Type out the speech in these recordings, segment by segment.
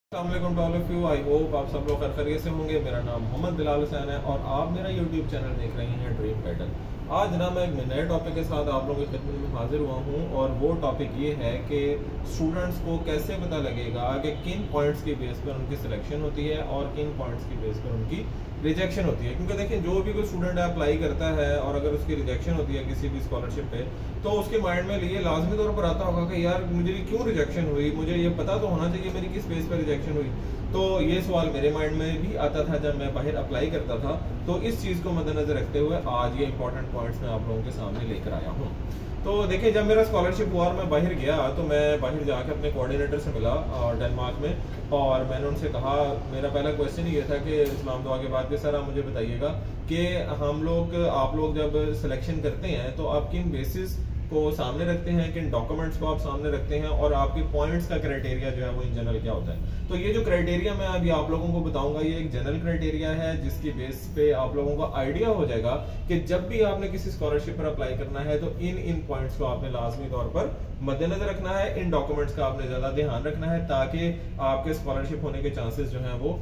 अस्सलामुअलैकुम to all of you. I hope आप सब लोग खैरियत से होंगे। मेरा नाम मोहम्मद बिलाल हुसैन है और आप मेरा यूट्यूब चैनल देख रहे हैं ड्रीम पैटर्न। आज ना मैं एक नए टॉपिक के साथ आप लोगों की खिदमत में हाजिर हुआ हूँ और वो टॉपिक ये है कि स्टूडेंट्स को कैसे पता लगेगा कि किन पॉइंट्स की बेस पर उनकी सिलेक्शन होती है और किन पॉइंट्स की बेस पर उनकी रिजेक्शन होती है। क्योंकि देखिए, जो भी कोई स्टूडेंट अप्लाई करता है और अगर उसकी रिजेक्शन होती है किसी भी स्कॉलरशिप पे, तो उसके माइंड में ये लाजमी तौर पर आता होगा कि यार मुझे क्यों रिजेक्शन हुई, मुझे ये पता तो होना चाहिए मेरी किस बेस पर रिजेक्शन हुई। तो ये सवाल मेरे माइंड में भी आता था जब मैं बाहर अप्लाई करता था। तो इस चीज़ को मद्देनजर रखते हुए आज ये इंपॉर्टेंट पॉइंट्स मैं आप लोगों के सामने लेकर आया हूँ। तो देखिए, जब मेरा स्कॉलरशिप हुआ और मैं बाहर गया तो मैं बाहर जाकर अपने कोऑर्डिनेटर से मिला और डेनमार्क में, और मैंने उनसे कहा, मेरा पहला क्वेश्चन ये था कि इस्लाम दुआ के बाद भी सर आप मुझे बताइएगा कि आप लोग जब सिलेक्शन करते हैं तो आप किन बेसिस को सामने रखते हैं, किन डॉक्यूमेंट्स को आप सामने रखते हैं और आपके पॉइंट्स का क्राइटेरिया जो है वो इन जनरल क्या होता है। तो ये जो क्राइटेरिया मैं अभी आप लोगों को बताऊंगा ये एक जनरल क्राइटेरिया है जिसकी बेस पे आप लोगों को आइडिया हो जाएगा कि जब भी आपने किसी स्कॉलरशिप पर अप्लाई करना है तो इन पॉइंट्स को आपने लाजमी तौर पर मद्देनजर रखना है, इन डॉक्यूमेंट्स का आपने ज्यादा ध्यान रखना है ताकि आपके स्कॉलरशिप होने के चांसेस जो है वो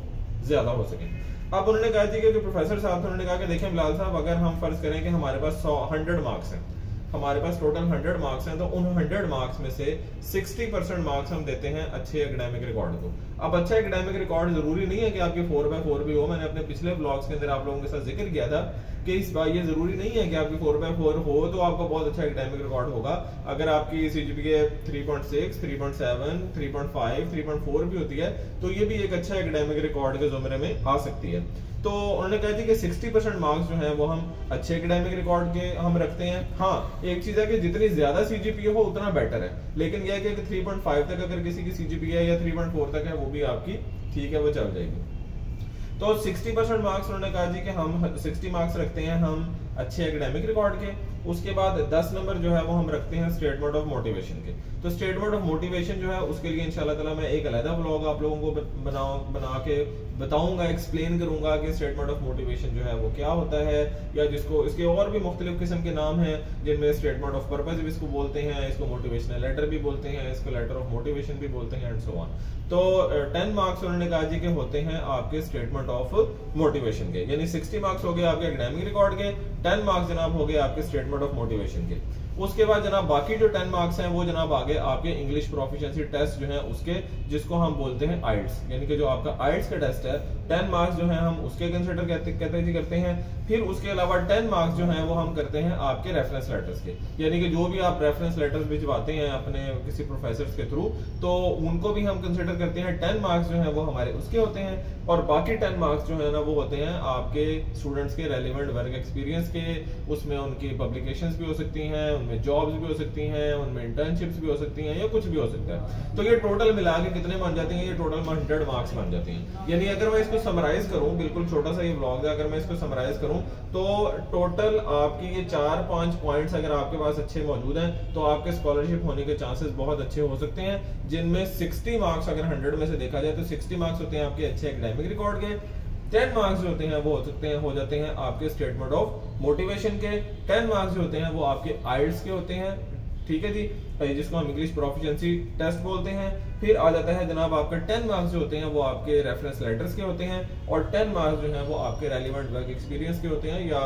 ज्यादा हो सके। अब उन्होंने कहा थी कि प्रोफेसर साहब, तो उन्होंने कहा कि देखिए बिलाल साहब, अगर हम फर्ज करें कि हमारे पास 100 मार्क्स हैं, हमारे पास टोटल 100 मार्क्स हैं, तो उन 100 मार्क्स में से 60% मार्क्स हम देते हैं अच्छे एकेडमिक रिकॉर्ड को। अब अच्छा एकेडमिक रिकॉर्ड जरूरी नहीं है कि आपके 4x4 भी हो। मैंने अपने पिछले ब्लॉग्स के अंदर आप लोगों के साथ जिक्र किया था कि इस बार ये जरूरी नहीं है कि आपके 4x4 हो तो आपका बहुत अच्छा एकेडमिक रिकॉर्ड होगा। अगर आपकी CGPA 3.6, 3.7, 3.5, 3.4 भी होती है तो ये भी एक अच्छा एकेडमिक रिकॉर्ड के जुमरे में आ सकती है। तो उन्होंने कहा थी कि 60% मार्क्स जो हैं वो हम अच्छे एकेडमिक रिकॉर्ड के हम रखते हैं। हाँ, एक चीज है कि जितनी ज्यादा CGPA हो उतना बेटर है, लेकिन यह है कि 3.5 तक अगर किसी की CGPA या 3.4 तक है वो भी आपकी ठीक है, वो चल जाएगी। तो 60% मार्क्स उन्होंने कहा जी कि हम 60 मार्क्स रखते हैं हम अच्छे एकेडमिक रिकॉर्ड के। उसके बाद 10 नंबर जो है वो हम रखते हैं स्टेटमेंट ऑफ मोटिवेशन के। तो स्टेटमेंट ऑफ मोटिवेशन जो है उसके लिए इंशाल्लाह ताला मैं एक अलग ब्लॉग आप लोगों को बना के बताऊंगा, एक्सप्लेन करूंगा कि स्टेटमेंट ऑफ मोटिवेशन जो है वो क्या होता है, या जिसको इसके और भी मुख्तलिफ किस्म के नाम हैं जिनमें स्टेटमेंट ऑफ पर्पस भी इसको बोलते हैं, इसको मोटिवेशनल लेटर भी बोलते हैं, इसको लेटर ऑफ मोटिवेशन भी बोलते हैं एंड सो ऑन। तो 10 मार्क्स उन्होंने कहा जी के होते हैं आपके स्टेटमेंट ऑफ मोटिवेशन के, यानी 60 मार्क्स हो गए आपके एकेडमिक रिकॉर्ड के, 10 मार्क्स जनाब हो गए आपके स्टेटमेंट ऑफ मोटिवेशन के। उसके बाद जनाब बाकी जो 10 मार्क्स हैं वो जनाब आगे आपके इंग्लिश प्रोफिशिएंसी टेस्ट जो है उसके, जिसको हम बोलते हैं आइट्स, यानी कि जो आपका आइट्स का टेस्ट है 10 मार्क्स जो है हम उसके कंसिडर करते हैं। फिर उसके अलावा 10 मार्क्स जो है वो हम करते हैं आपके रेफरेंस लेटर्स के, यानी कि जो भी आप रेफरेंस लेटर्स भिजवाते हैं अपने किसी प्रोफेसर के थ्रू तो उनको भी हम कंसिडर करते हैं। 10 मार्क्स जो है वो हमारे उसके होते हैं और बाकी 10 मार्क्स जो है ना वो होते हैं आपके स्टूडेंट्स के रेलिवेंट वर्क एक्सपीरियंस के। उसमें उनकी पब्लिकेशंस भी हो सकती हैं, उनमें जॉब्स भी हो सकती हैं, उनमें इंटर्नशिप्स भी हो सकती हैं, या कुछ भी हो सकता है। तो ये टोटल मिला के कितने बन जाते हैं, ये टोटल 100 मार्क्स बन जाते हैं। यानी अगर मैं इसको समराइज करूं, बिल्कुल छोटा सा ये व्लॉग है, अगर मैं इसको समराइज करूं तो टोटल आपकी ये 4-5 पॉइंट्स अगर आपके पास अच्छे मौजूद हैं तो आपके स्कॉलरशिप होने के चांसेस बहुत अच्छे हो सकते हैं। जिनमें 60 मार्क्स अगर 100 में से देखा जाए तो 60 मार्क्स होते हैं आपके अच्छे एकेडमिक रिकॉर्ड के, 10 मार्क्स जो होते हैं वो हो जाते हैं आपके स्टेटमेंट ऑफ मोटिवेशन के, 10 मार्क्स जो होते हैं वो आपके आइल्स के होते हैं, ठीक है जी, जिसको हम इंग्लिश प्रोफिशिएंसी टेस्ट बोलते हैं। फिर आ जाता है जनाब आपका 10 मार्क्स जो होते हैं वो आपके रेफरेंस लेटर्स के होते हैं और 10 मार्क्स जो हैं वो आपके रेलिवेंट वर्क एक्सपीरियंस के होते हैं, या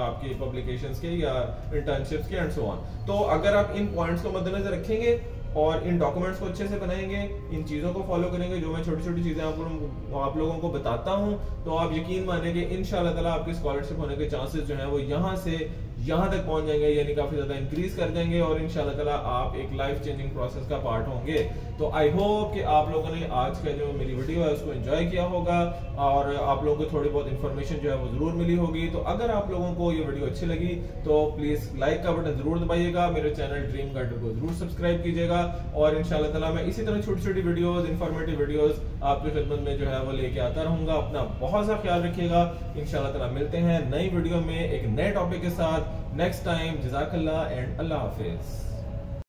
आपकी पब्लिकेशंस के या इंटर्नशिप्स के एंड सो ऑन। तो अगर आप इन पॉइंट्स को मद्देनजर रखेंगे और इन डॉक्यूमेंट्स को अच्छे से बनाएंगे, इन चीजों को फॉलो करेंगे, जो मैं छोटी छोटी चीजें आप लोगों को बताता हूं, तो आप यकीन मानेंगे इंशाल्लाह ताला आपकी स्कॉलरशिप होने के चांसेस जो है वो यहाँ से यहाँ तक पहुंच जाएंगे, यानी काफी ज्यादा इंक्रीज कर जाएंगे और इंशाल्लाह ताला आप एक लाइफ चेंजिंग प्रोसेस का पार्ट होंगे। तो आई होप कि आप लोगों ने आज का जो मेरी वीडियो है उसको एंजॉय किया होगा और आप लोगों को थोड़ी बहुत इंफॉर्मेशन जो है वो जरूर मिली होगी। तो अगर आप लोगों को ये वीडियो अच्छी लगी तो प्लीज लाइक का बटन जरूर दबाइएगा, मेरे चैनल ड्रीम गार्डन को जरूर सब्सक्राइब कीजिएगा और इंशाल्लाह ताला मैं इसी तरह छोटी छोटी वीडियोस, इंफॉर्मेटिव वीडियोस आपकी खिदमत में जो है वो लेके आता रहूंगा। अपना बहुत सा ख्याल रखिएगा। इंशाल्लाह ताला मिलते हैं नई वीडियो में एक नए टॉपिक के साथ नेक्स्ट टाइम। जज़ाकल्लाह एंड अल्लाह हाफिज।